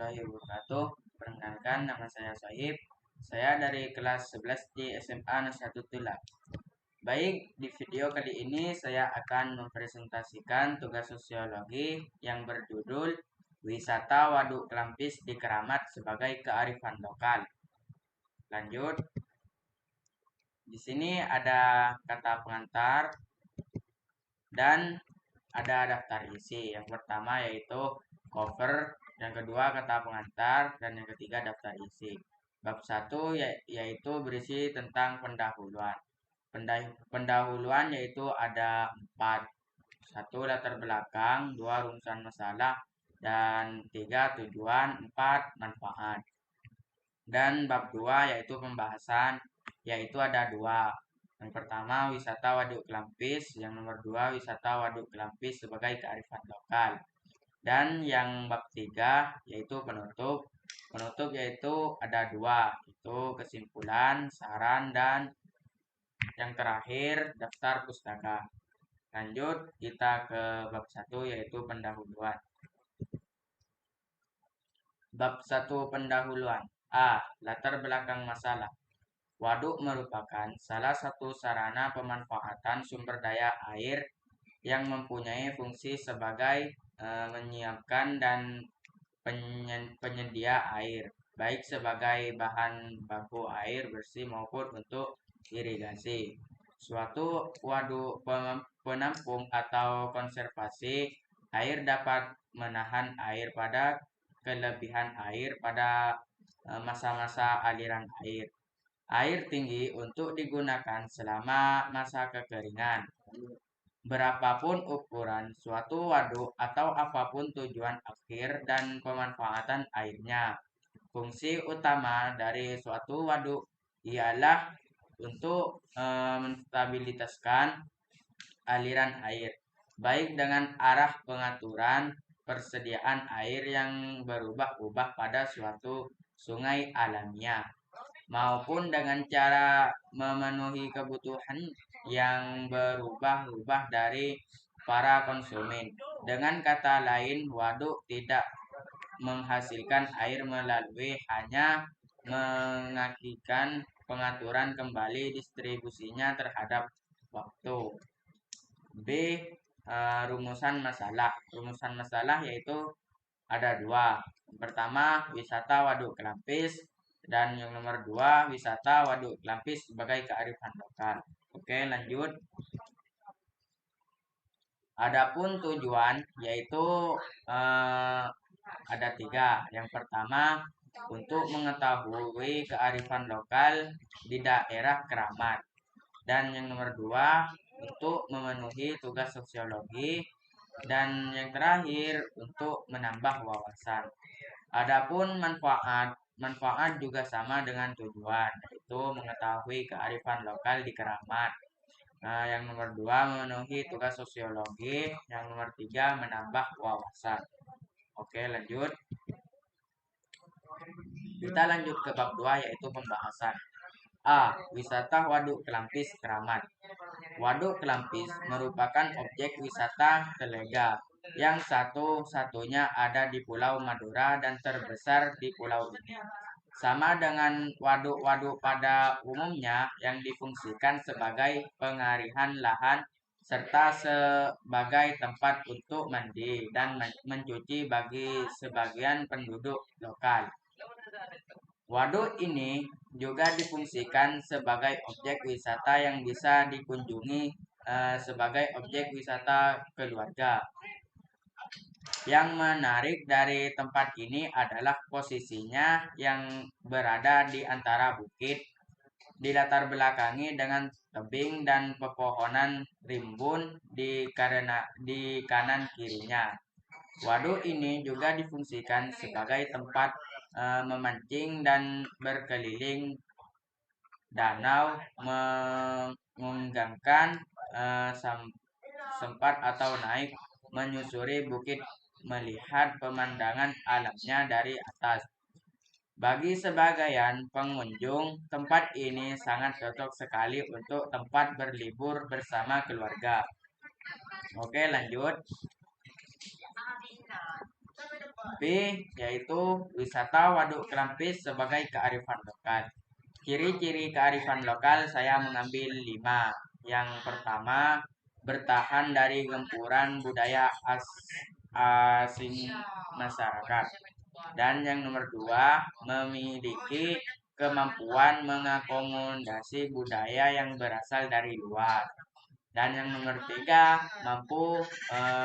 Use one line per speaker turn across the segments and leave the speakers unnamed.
warahmatullahi wabarakatuh. Perkenalkan, nama saya Sohib. Saya dari kelas 11 di SMA Nasihatul Tulab. Baik, di video kali ini saya akan mempresentasikan tugas sosiologi yang berjudul Wisata Waduk Kelampis di Keramat sebagai kearifan lokal. Lanjut. Di sini ada kata pengantar dan ada daftar isi. Yang pertama yaitu cover, yang kedua kata pengantar, dan yang ketiga daftar isi. Bab 1 yaitu berisi tentang pendahuluan. Pendahuluan yaitu ada 4. 1 latar belakang, 2 rumusan masalah, dan 3 tujuan, 4 manfaat. Dan bab 2 yaitu pembahasan, yaitu ada 2. Yang pertama wisata Waduk Kelampis, yang nomor 2 wisata Waduk Kelampis sebagai kearifan lokal. Dan yang bab 3 yaitu penutup. Penutup yaitu ada 2, itu kesimpulan, saran, dan yang terakhir daftar pustaka. Lanjut kita ke bab 1 yaitu pendahuluan. Bab 1 pendahuluan. A. Latar belakang masalah. Waduk merupakan salah satu sarana pemanfaatan sumber daya air yang mempunyai fungsi sebagai menyiapkan dan penyedia air, baik sebagai bahan baku air bersih maupun untuk irigasi. Suatu waduk penampung atau konservasi air dapat menahan air pada kelebihan air pada masa-masa aliran air. Air tinggi untuk digunakan selama masa kekeringan. Berapapun ukuran suatu waduk atau apapun tujuan akhir dan pemanfaatan airnya, fungsi utama dari suatu waduk ialah untuk menstabilitaskan aliran air, baik dengan arah pengaturan persediaan air yang berubah-ubah pada suatu sungai alamiah, maupun dengan cara memenuhi kebutuhan yang berubah-ubah dari para konsumen. Dengan kata lain, waduk tidak menghasilkan air melalui hanya mengakibatkan pengaturan kembali distribusinya terhadap waktu. B. Rumusan masalah. Rumusan masalah yaitu ada 2. Yang pertama wisata Waduk Kelampis, dan yang nomor 2 wisata Waduk Kelampis sebagai kearifan lokal. Oke, lanjut. Adapun tujuan yaitu ada 3. Yang pertama untuk mengetahui kearifan lokal di daerah Keramat, dan yang nomor 2 untuk memenuhi tugas sosiologi, dan yang terakhir untuk menambah wawasan. Adapun manfaat juga sama dengan tujuan, yaitu mengetahui kearifan lokal di Keramat. Yang nomor 2 memenuhi tugas sosiologi, yang nomor 3 menambah wawasan. Oke, lanjut. Kita lanjut ke bab 2 yaitu pembahasan. A. Wisata Waduk Kelampis Keramat. Waduk Kelampis merupakan objek wisata telega yang satu-satunya ada di Pulau Madura dan terbesar di pulau ini. Sama dengan waduk-waduk pada umumnya yang difungsikan sebagai pengalihan lahan serta sebagai tempat untuk mandi dan mencuci bagi sebagian penduduk lokal. Waduk ini juga difungsikan sebagai objek wisata yang bisa dikunjungi sebagai objek wisata keluarga. Yang menarik dari tempat ini adalah posisinya yang berada di antara bukit, di latar belakangi dengan tebing dan pepohonan rimbun di kanan kirinya. Waduk ini juga difungsikan sebagai tempat memancing dan berkeliling danau, menggangkan sempat atau naik menyusuri bukit melihat pemandangan alamnya dari atas. Bagi sebagian pengunjung, tempat ini sangat cocok sekali untuk tempat berlibur bersama keluarga. Oke, lanjut. B yaitu wisata Waduk Kelampis sebagai kearifan lokal. Ciri-ciri kearifan lokal saya mengambil 5. Yang pertama, bertahan dari gempuran budaya asing masyarakat. Dan yang nomor 2, memiliki kemampuan mengakomodasi budaya yang berasal dari luar. Dan yang nomor 3, mampu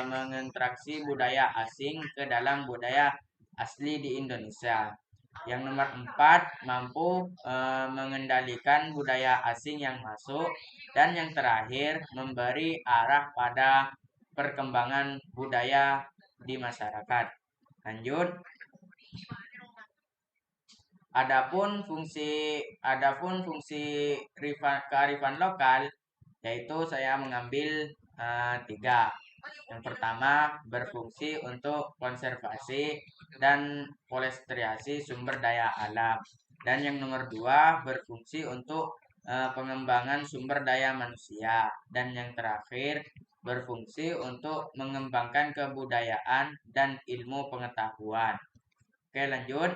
menginteraksi budaya asing ke dalam budaya asli di Indonesia. Yang nomor 4, mampu mengendalikan budaya asing yang masuk. Dan yang terakhir, memberi arah pada perkembangan budaya di masyarakat. Lanjut. Adapun fungsi kearifan lokal yaitu saya mengambil 3. Yang pertama, berfungsi untuk konservasi dan pelestarian sumber daya alam. Dan yang nomor 2, berfungsi untuk pengembangan sumber daya manusia. Dan yang terakhir, berfungsi untuk mengembangkan kebudayaan dan ilmu pengetahuan. Oke, lanjut.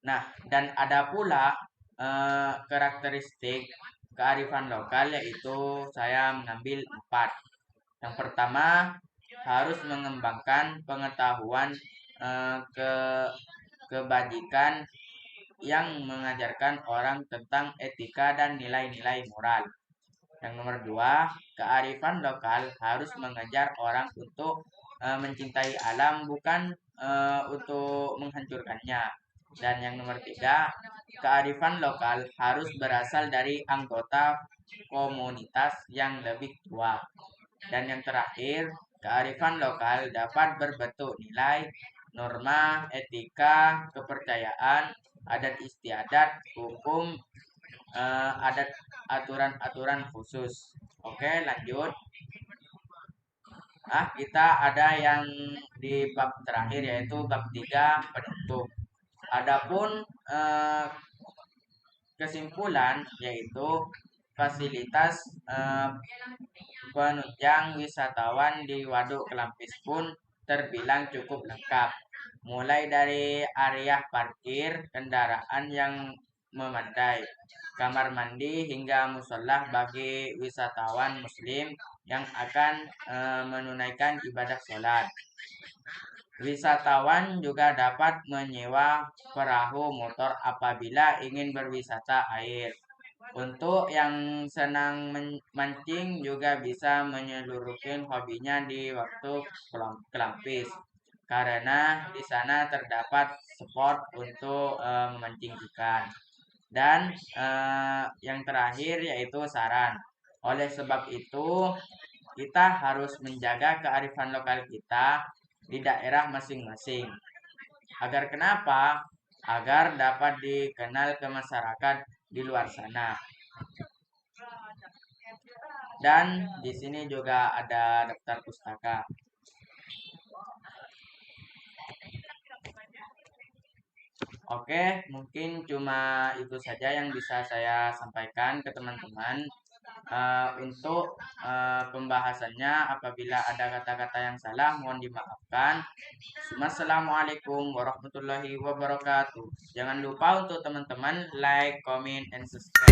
Nah, dan ada pula karakteristik kearifan lokal yaitu saya mengambil 4. Yang pertama, harus mengembangkan pengetahuan kebajikan yang mengajarkan orang tentang etika dan nilai-nilai moral. Yang nomor 2, kearifan lokal harus mengajar orang untuk mencintai alam bukan untuk menghancurkannya. Dan yang nomor 3, kearifan lokal harus berasal dari anggota komunitas yang lebih tua. Dan yang terakhir, kearifan lokal dapat berbentuk nilai, norma, etika, kepercayaan, adat istiadat, hukum, adat aturan-aturan khusus. Oke, lanjut. Kita ada yang di bab terakhir yaitu bab 3 penutup. Adapun kesimpulan yaitu fasilitas penunjang wisatawan di Waduk Kelampis pun terbilang cukup lengkap. Mulai dari area parkir kendaraan yang memadai, kamar mandi hingga musola bagi wisatawan muslim yang akan menunaikan ibadah sholat. Wisatawan juga dapat menyewa perahu motor apabila ingin berwisata air. Untuk yang senang mancing juga bisa menyeluruhkan hobinya di waktu Kelampis, karena di sana terdapat spot untuk memancing ikan. Dan yang terakhir yaitu saran. Oleh sebab itu, kita harus menjaga kearifan lokal kita di daerah masing-masing. Agar kenapa? Agar dapat dikenal ke masyarakat di luar sana. Dan di sini juga ada daftar pustaka. Oke, mungkin cuma itu saja yang bisa saya sampaikan ke teman-teman. Untuk pembahasannya, apabila ada kata-kata yang salah mohon dimaafkan. Assalamualaikum warahmatullahi wabarakatuh. Jangan lupa untuk teman-teman like, comment, and subscribe.